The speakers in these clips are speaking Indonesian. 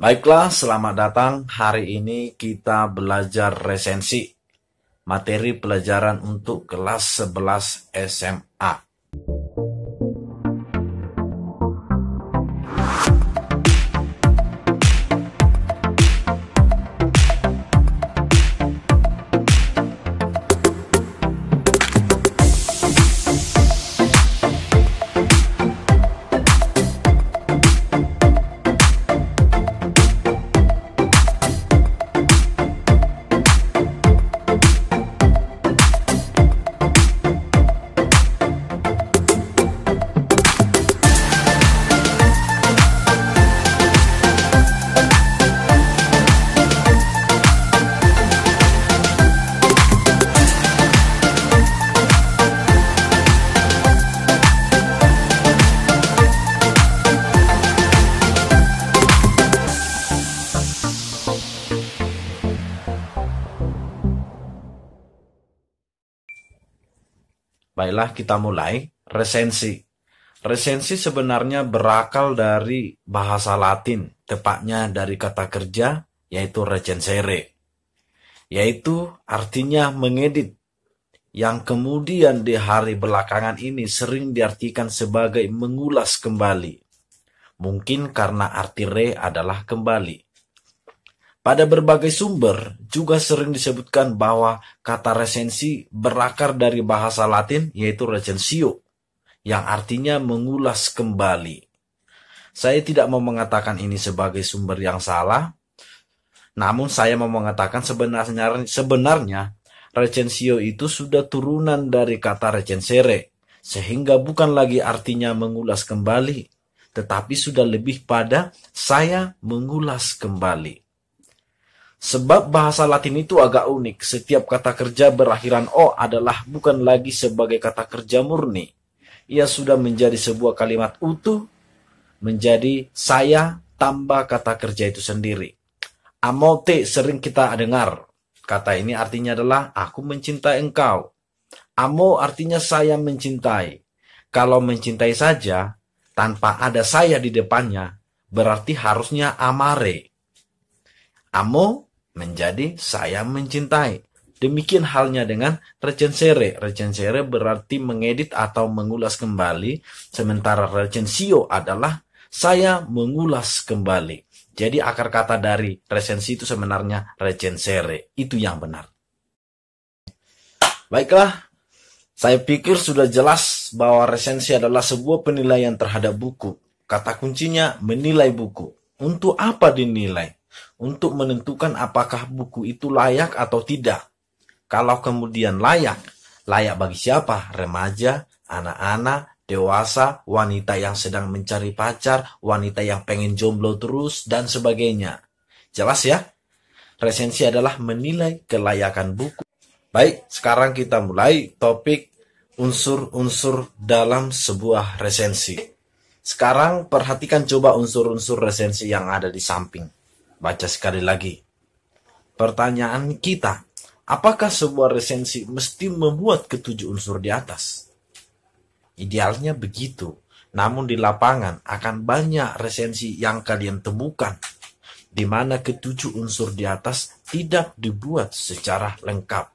Baiklah, selamat datang. Hari ini kita belajar resensi. Materi pelajaran untuk kelas 11 SMA. Baiklah, kita mulai. Resensi. Resensi sebenarnya berakal dari bahasa Latin, tepatnya dari kata kerja, yaitu recensere. Yaitu artinya mengedit, yang kemudian di hari belakangan ini sering diartikan sebagai mengulas kembali. Mungkin karena arti re adalah kembali. Pada berbagai sumber juga sering disebutkan bahwa kata resensi berakar dari bahasa Latin yaitu recensio, yang artinya mengulas kembali. Saya tidak mau mengatakan ini sebagai sumber yang salah, namun saya mau mengatakan sebenarnya recensio itu sudah turunan dari kata recensere, sehingga bukan lagi artinya mengulas kembali, tetapi sudah lebih pada saya mengulas kembali. Sebab bahasa Latin itu agak unik, setiap kata kerja berakhiran O adalah bukan lagi sebagai kata kerja murni. Ia sudah menjadi sebuah kalimat utuh, menjadi saya tambah kata kerja itu sendiri. Amote sering kita dengar. Kata ini artinya adalah aku mencintai engkau. Amo artinya saya mencintai. Kalau mencintai saja, tanpa ada saya di depannya, berarti harusnya amare. Amo menjadi saya mencintai. Demikian halnya dengan recensere. Recensere berarti mengedit atau mengulas kembali, sementara recensio adalah saya mengulas kembali. Jadi akar kata dari resensi itu sebenarnya recensere. Itu yang benar. Baiklah, saya pikir sudah jelas bahwa resensi adalah sebuah penilaian terhadap buku. Kata kuncinya menilai buku. Untuk apa dinilai? Untuk menentukan apakah buku itu layak atau tidak. Kalau kemudian layak bagi siapa? Remaja, anak-anak, dewasa, wanita yang sedang mencari pacar, wanita yang pengen jomblo terus, dan sebagainya. Jelas ya? Resensi adalah menilai kelayakan buku. Baik, sekarang kita mulai topik unsur-unsur dalam sebuah resensi. Sekarang perhatikan coba unsur-unsur resensi yang ada di samping. Baca sekali lagi. Pertanyaan kita, apakah sebuah resensi mesti memuat ketujuh unsur di atas? Idealnya begitu. Namun di lapangan akan banyak resensi yang kalian temukan, di mana ketujuh unsur di atas tidak dibuat secara lengkap.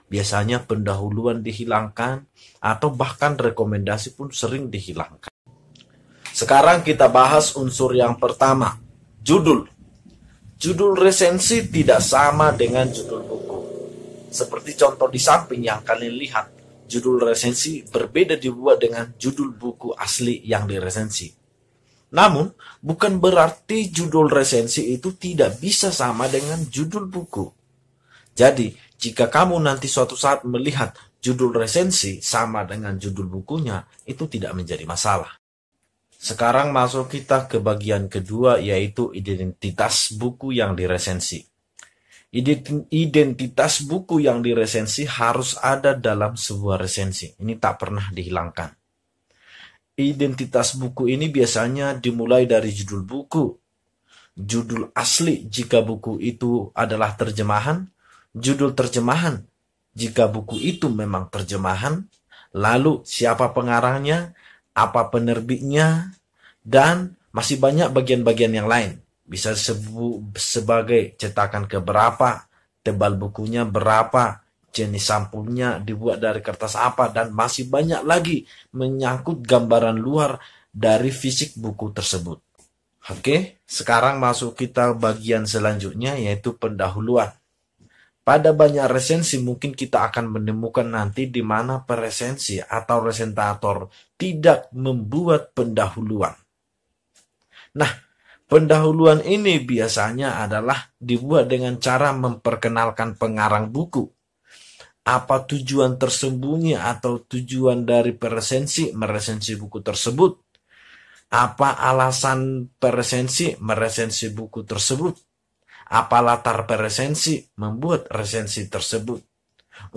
Biasanya pendahuluan dihilangkan, atau bahkan rekomendasi pun sering dihilangkan. Sekarang kita bahas unsur yang pertama, judul. Judul resensi tidak sama dengan judul buku. Seperti contoh di samping yang kalian lihat, judul resensi berbeda dibuat dengan judul buku asli yang diresensi. Namun, bukan berarti judul resensi itu tidak bisa sama dengan judul buku. Jadi, jika kamu nanti suatu saat melihat judul resensi sama dengan judul bukunya, itu tidak menjadi masalah. Sekarang masuk kita ke bagian kedua, yaitu identitas buku yang diresensi. Identitas buku yang diresensi harus ada dalam sebuah resensi. Ini tak pernah dihilangkan. Identitas buku ini biasanya dimulai dari judul buku, judul asli jika buku itu adalah terjemahan, judul terjemahan jika buku itu memang terjemahan, lalu siapa pengarangnya, apa penerbitnya, dan masih banyak bagian-bagian yang lain. bisa disebut sebagai cetakan keberapa, tebal bukunya berapa, jenis sampulnya dibuat dari kertas apa, dan masih banyak lagi menyangkut gambaran luar dari fisik buku tersebut. Oke, sekarang masuk kita bagian selanjutnya, yaitu pendahuluan. Pada banyak resensi mungkin kita akan menemukan nanti di mana peresensi atau resentator tidak membuat pendahuluan. Nah, pendahuluan ini biasanya adalah dibuat dengan cara memperkenalkan pengarang buku. Apa tujuan tersembunyi atau tujuan dari peresensi meresensi buku tersebut? Apa alasan peresensi meresensi buku tersebut? Apa latar peresensi membuat resensi tersebut?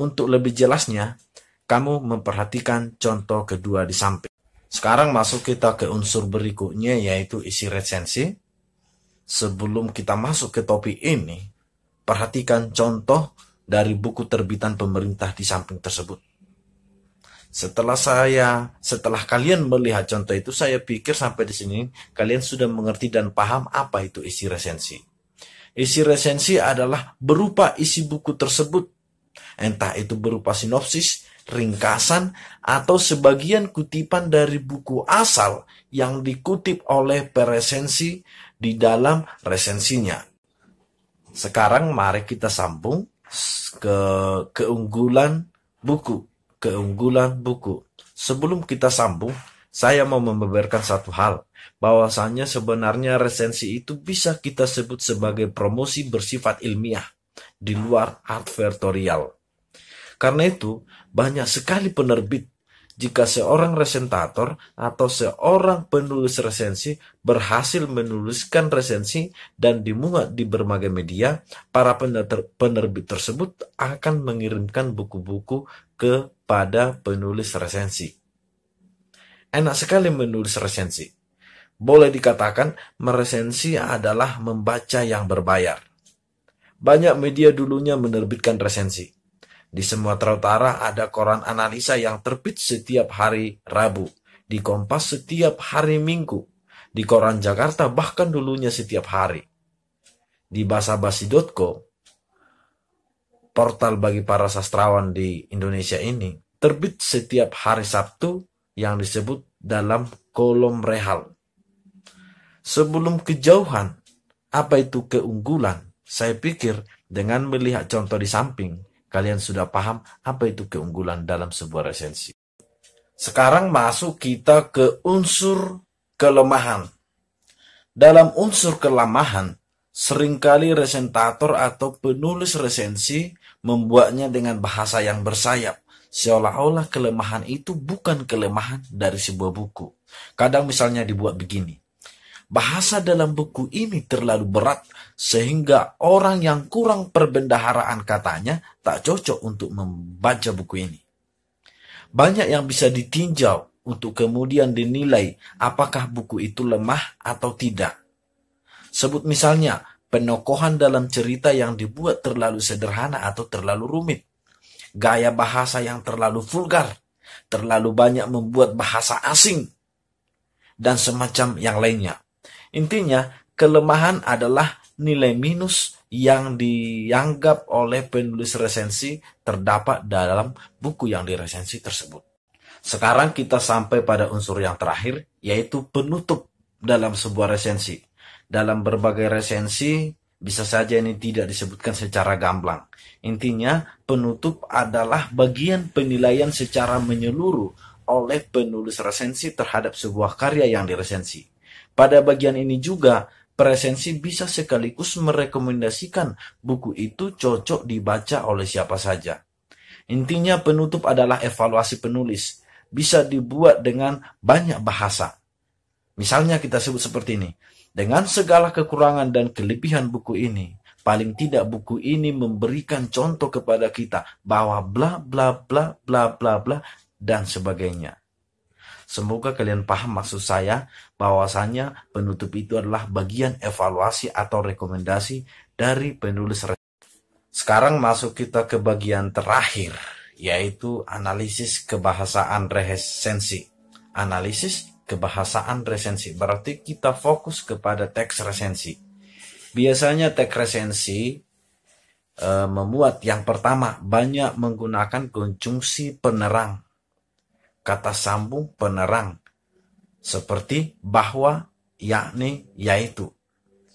Untuk lebih jelasnya, kamu memperhatikan contoh kedua di samping. Sekarang masuk kita ke unsur berikutnya, yaitu isi resensi. Sebelum kita masuk ke topik ini, perhatikan contoh dari buku terbitan pemerintah di samping tersebut. Setelah kalian melihat contoh itu, saya pikir sampai di sini kalian sudah mengerti dan paham apa itu isi resensi. Isi resensi adalah berupa isi buku tersebut, entah itu berupa sinopsis, ringkasan, atau sebagian kutipan dari buku asal yang dikutip oleh peresensi di dalam resensinya. Sekarang mari kita sambung ke keunggulan buku. Sebelum kita sambung, saya mau membeberkan satu hal, bahwasannya sebenarnya resensi itu bisa kita sebut sebagai promosi bersifat ilmiah di luar advertorial. Karena itu, banyak sekali penerbit, jika seorang resentator atau seorang penulis resensi berhasil menuliskan resensi dan dimuat di berbagai media, para penerbit tersebut akan mengirimkan buku-buku kepada penulis resensi. Enak sekali menulis resensi. Boleh dikatakan meresensi adalah membaca yang berbayar. Banyak media dulunya menerbitkan resensi. Di Sumatera Utara ada koran analisa yang terbit setiap hari Rabu. Di Kompas setiap hari Minggu. Di koran Jakarta bahkan dulunya setiap hari. Di basabasi.co, portal bagi para sastrawan di Indonesia ini, terbit setiap hari Sabtu yang disebut dalam kolom rehal. Sebelum kejauhan, apa itu keunggulan? Saya pikir dengan melihat contoh di samping, kalian sudah paham apa itu keunggulan dalam sebuah resensi. Sekarang masuk kita ke unsur kelemahan. Dalam unsur kelemahan, seringkali resentator atau penulis resensi membuatnya dengan bahasa yang bersayap, seolah-olah kelemahan itu bukan kelemahan dari sebuah buku. Kadang misalnya dibuat begini. Bahasa dalam buku ini terlalu berat sehingga orang yang kurang perbendaharaan katanya tak cocok untuk membaca buku ini. Banyak yang bisa ditinjau untuk kemudian dinilai apakah buku itu lemah atau tidak. Sebut misalnya penokohan dalam cerita yang dibuat terlalu sederhana atau terlalu rumit. Gaya bahasa yang terlalu vulgar, terlalu banyak membuat bahasa asing, dan semacam yang lainnya. Intinya, kelemahan adalah nilai minus yang dianggap oleh penulis resensi terdapat dalam buku yang diresensi tersebut. Sekarang kita sampai pada unsur yang terakhir, yaitu penutup dalam sebuah resensi. Dalam berbagai resensi, bisa saja ini tidak disebutkan secara gamblang. Intinya, penutup adalah bagian penilaian secara menyeluruh oleh penulis resensi terhadap sebuah karya yang diresensi. Pada bagian ini juga, peresensi bisa sekaligus merekomendasikan buku itu cocok dibaca oleh siapa saja. Intinya, penutup adalah evaluasi penulis. Bisa dibuat dengan banyak bahasa. Misalnya kita sebut seperti ini. Dengan segala kekurangan dan kelebihan buku ini, paling tidak buku ini memberikan contoh kepada kita bahwa bla bla bla bla bla bla dan sebagainya. Semoga kalian paham maksud saya, bahwasanya penutup itu adalah bagian evaluasi atau rekomendasi dari penulis. Sekarang masuk kita ke bagian terakhir, yaitu analisis kebahasaan resensi. Analisis kebahasaan resensi berarti kita fokus kepada teks resensi. Biasanya teks resensi membuat yang pertama banyak menggunakan konjungsi penerang, kata sambung penerang, seperti bahwa, yakni, yaitu.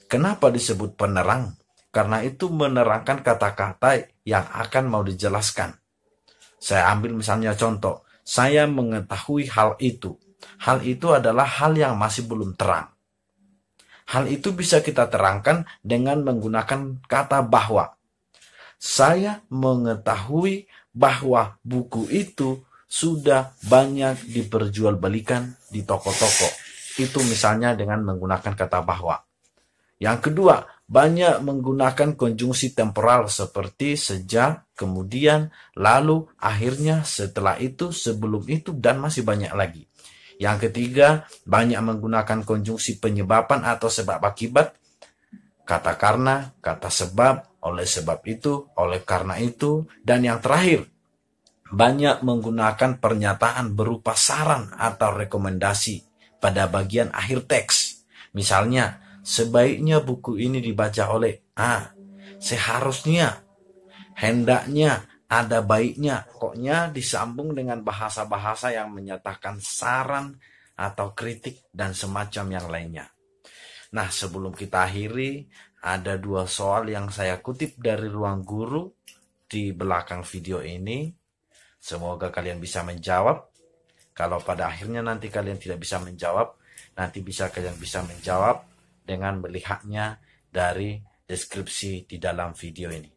Kenapa disebut penerang? Karena itu menerangkan kata-kata yang akan mau dijelaskan. Saya ambil misalnya contoh, saya mengetahui hal itu. Hal itu adalah hal yang masih belum terang. Hal itu bisa kita terangkan dengan menggunakan kata bahwa. Saya mengetahui bahwa buku itu sudah banyak diperjualbelikan di toko-toko. Itu misalnya dengan menggunakan kata bahwa. Yang kedua, banyak menggunakan konjungsi temporal seperti sejak, kemudian, lalu, akhirnya, setelah itu, sebelum itu, dan masih banyak lagi. Yang ketiga, banyak menggunakan konjungsi penyebaban atau sebab akibat, kata karena, kata sebab, oleh sebab itu, oleh karena itu, dan yang terakhir, banyak menggunakan pernyataan berupa saran atau rekomendasi pada bagian akhir teks. Misalnya, sebaiknya buku ini dibaca oleh A. Seharusnya, hendaknya, ada baiknya. Pokoknya disambung dengan bahasa-bahasa yang menyatakan saran atau kritik dan semacam yang lainnya. Nah, sebelum kita akhiri, ada 2 soal yang saya kutip dari ruang guru di belakang video ini. Semoga kalian bisa menjawab. Kalau pada akhirnya nanti kalian tidak bisa menjawab, nanti kalian bisa menjawab dengan melihatnya dari deskripsi di dalam video ini.